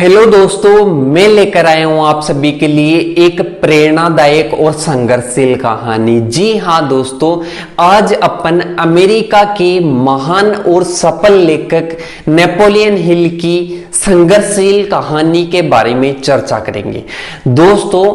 Hello दोस्तों, मैं लेकर आया हूं आप सभी के लिए एक प्रेरणादायक और संघर्षशील कहानी। जी हां दोस्तों, आज अपन अमेरिका के महान और सफल लेखक नेपोलियन हिल की संघर्षशील कहानी के बारे में चर्चा करेंगे। दोस्तों,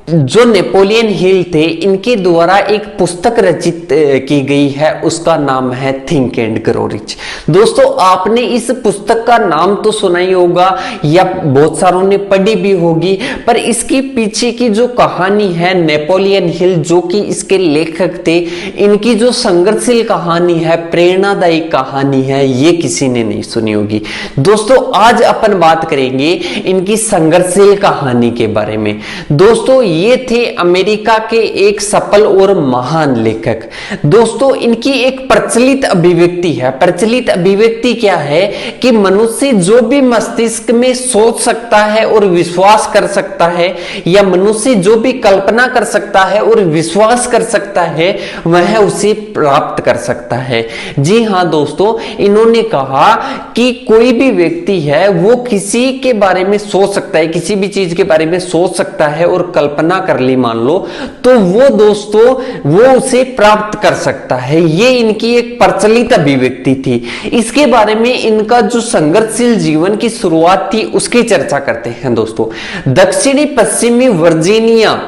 जो नेपोलियन हिल थे, इनके द्वारा एक पुस्तक रचित की गई है, उसका नाम है थिंक एंड ग्रो रिच। दोस्तों, आपने इस पुस्तक का नाम तो सुना ही होगा या बहुत सारों ने पढ़ी भी होगी, पर इसके पीछे की जो कहानी है नेपोलियन हिल, जो कि इसके लेखक थे, इनकी जो संघर्षशील कहानी है, प्रेरणादायी कहानी है, ये किसी ने नहीं सुनी होगी। दोस्तों, आज अपन बात करेंगे इनकी संघर्षशील कहानी के बारे में। दोस्तों, ये थे अमेरिका के एक सफल और महान लेखक। दोस्तों, इनकी एक प्रचलित अभिव्यक्ति है। प्रचलित अभिव्यक्ति क्या है कि मनुष्य जो भी मस्तिष्क में सोच सकता है और विश्वास कर सकता है, या मनुष्य जो भी कल्पना कर सकता है और विश्वास कर सकता है, वह उसे प्राप्त कर सकता है। जी हां दोस्तों, इन्होंने कहा कि कोई भी व्यक्ति है वो किसी के बारे में सोच सकता है, किसी भी चीज के बारे में सोच सकता है और कल्पना कर ली मान लो, तो वो दोस्तों वो उसे प्राप्त कर सकता है। ये इनकी एक प्रचलित अभिव्यक्ति थी। इसके बारे में इनका जो संघर्षशील जीवन की शुरुआत थी उसकी चर्चा करते हैं। दोस्तों, दक्षिणी पश्चिमी वर्जीनिया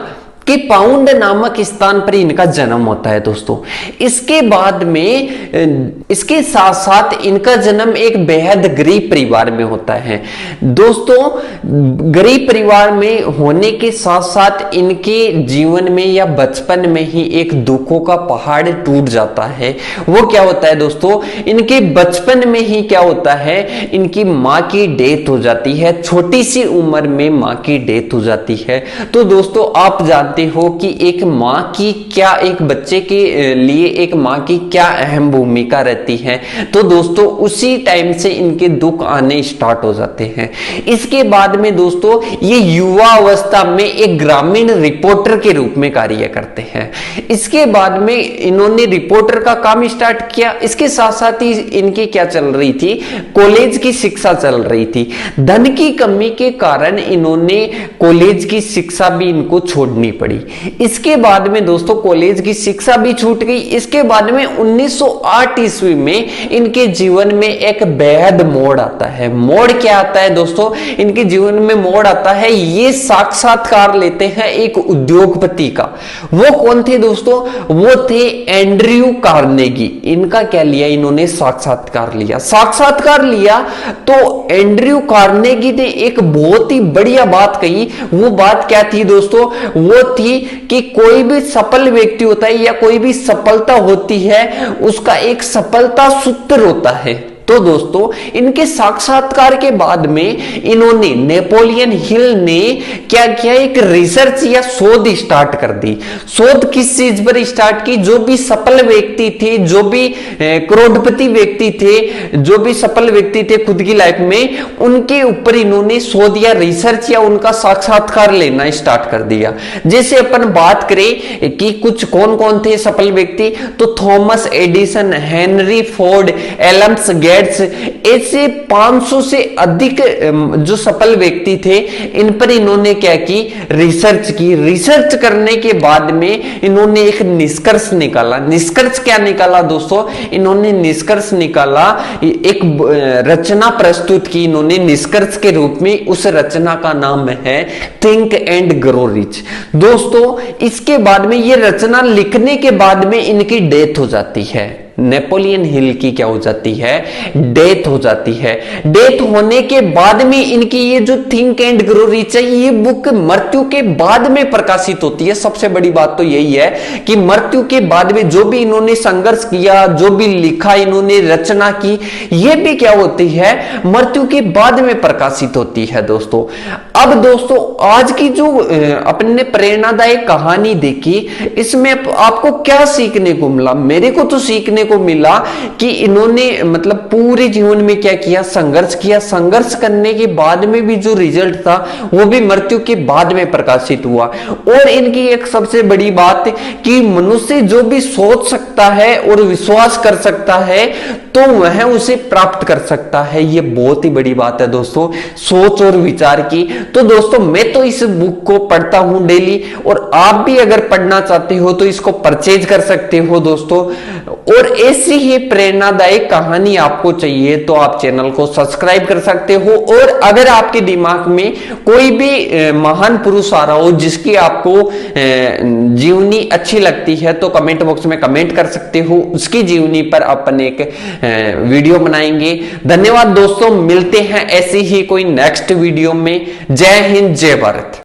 कि पाउंड नामक स्थान पर इनका जन्म होता है। दोस्तों, इसके बाद में इसके साथ साथ इनका जन्म एक बेहद गरीब परिवार में होता है। दोस्तों, गरीब परिवार में होने के साथ साथ इनके जीवन में या बचपन में ही एक दुखों का पहाड़ टूट जाता है। वो क्या होता है दोस्तों, इनके बचपन में ही क्या होता है, इनकी माँ की डेथ हो जाती है। छोटी सी उम्र में माँ की डेथ हो जाती है। तो दोस्तों, आप जानते हो कि एक मां की क्या, एक बच्चे के लिए एक मां की क्या अहम भूमिका रहती है। तो दोस्तों, उसी टाइम से इनके दुख आने स्टार्ट हो जाते हैं। इसके बाद में दोस्तों, ये युवा अवस्था में एक ग्रामीण रिपोर्टर के रूप में कार्य करते हैं। इसके बाद में इन्होंने रिपोर्टर का काम स्टार्ट किया। इसके साथ साथ ही इनकी क्या चल रही थी, कॉलेज की शिक्षा चल रही थी। धन की कमी के कारण इन्होंने कॉलेज की शिक्षा भी इनको छोड़नी पड़ी। इसके बाद में दोस्तों, कॉलेज की शिक्षा भी छूट गई। इसके बाद में 1908 ईस्वी में इनके जीवन में एक बेहद मोड़ आता है। मोड़ क्या आता है दोस्तों, इनके जीवन में मोड़ आता है, ये साक्षात्कार लेते हैं एक उद्योगपति का। वो कौन थे दोस्तों, वो थे एंड्रयू कार्नेगी। इनका क्या लिया, इन्होंने साक्षात्कार लिया। साक्षात्कार लिया तो एंड्रयू कार्नेगी ने एक बहुत ही बढ़िया बात कही। वो बात क्या थी दोस्तों, वो थी कि कोई भी सफल व्यक्ति होता है या कोई भी सफलता होती है, उसका एक सफलता सूत्र होता है। तो दोस्तों, इनके साक्षात्कार के बाद में इन्होंने, नेपोलियन हिल ने क्या किया, एक रिसर्च या शोध स्टार्ट कर दी। शोध किस चीज पर स्टार्ट की, जो भी सफल व्यक्ति थे, जो भी करोड़पति व्यक्ति थे, जो भी सफल व्यक्ति थे खुद की लाइफ में, उनके ऊपर इन्होंने शोध या रिसर्च या उनका साक्षात्कार लेना स्टार्ट कर दिया। जैसे अपन बात करें कि कुछ कौन कौन थे सफल व्यक्ति, तो Thomas Edison, Henry Ford, Elms ऐसे 500 से अधिक जो सफल व्यक्ति थे, इन पर इन्होंने क्या की, रिसर्च की। रिसर्च करने के बाद में इन्होंने एक निष्कर्ष निकाला। निष्कर्ष क्या निकाला दोस्तों, इन्होंने निष्कर्ष निकाला, एक रचना प्रस्तुत की इन्होंने निष्कर्ष के रूप में। उस रचना का नाम है थिंक एंड ग्रो रिच। दोस्तों, इसके बाद में ये रचना लिखने के बाद में इनकी डेथ हो जाती है। नेपोलियन हिल की क्या हो जाती है, डेथ हो जाती है। डेथ होने के बाद में इनकी ये जो थिंक एंड ग्रो रिच है, ये बुक मृत्यु के बाद में प्रकाशित होती है। सबसे बड़ी बात तो यही है कि मृत्यु के बाद में जो भी इन्होंने संघर्ष किया, जो भी लिखा, इन्होंने रचना की, ये भी क्या होती है, मृत्यु के बाद में प्रकाशित होती है। दोस्तों, अब दोस्तों, आज की जो अपन ने प्रेरणादायक कहानी देखी, इसमें आपको क्या सीखने को मिला, मेरे को तो सीखने को मिला कि इन्होंने मतलब पूरे जीवन में क्या किया, संघर्ष किया। संघर्ष करने के बाद में भी जो रिजल्ट था वो भी मृत्यु के बाद में प्रकाशित हुआ। और इनकी एक सबसे बड़ी बात कि मनुष्य जो भी सोच सकता है और विश्वास कर सकता है तो वह उसे प्राप्त कर सकता है। ये बहुत ही बड़ी बात है दोस्तों, सोच और विचार की। तो दोस्तों मैं तो इस बुक को पढ़ता हूं डेली, और आप भी अगर पढ़ना चाहते हो तो इसको परचेज कर सकते हो दोस्तों। और ऐसी ही प्रेरणादायक कहानी आपको चाहिए तो आप चैनल को सब्सक्राइब कर सकते हो। और अगर आपके दिमाग में कोई भी महान पुरुष आ रहा हो जिसकी आपको जीवनी अच्छी लगती है तो कमेंट बॉक्स में कमेंट कर सकते हो, उसकी जीवनी पर अपन एक वीडियो बनाएंगे। धन्यवाद दोस्तों, मिलते हैं ऐसी ही कोई नेक्स्ट वीडियो में। जय हिंद, जय भारत।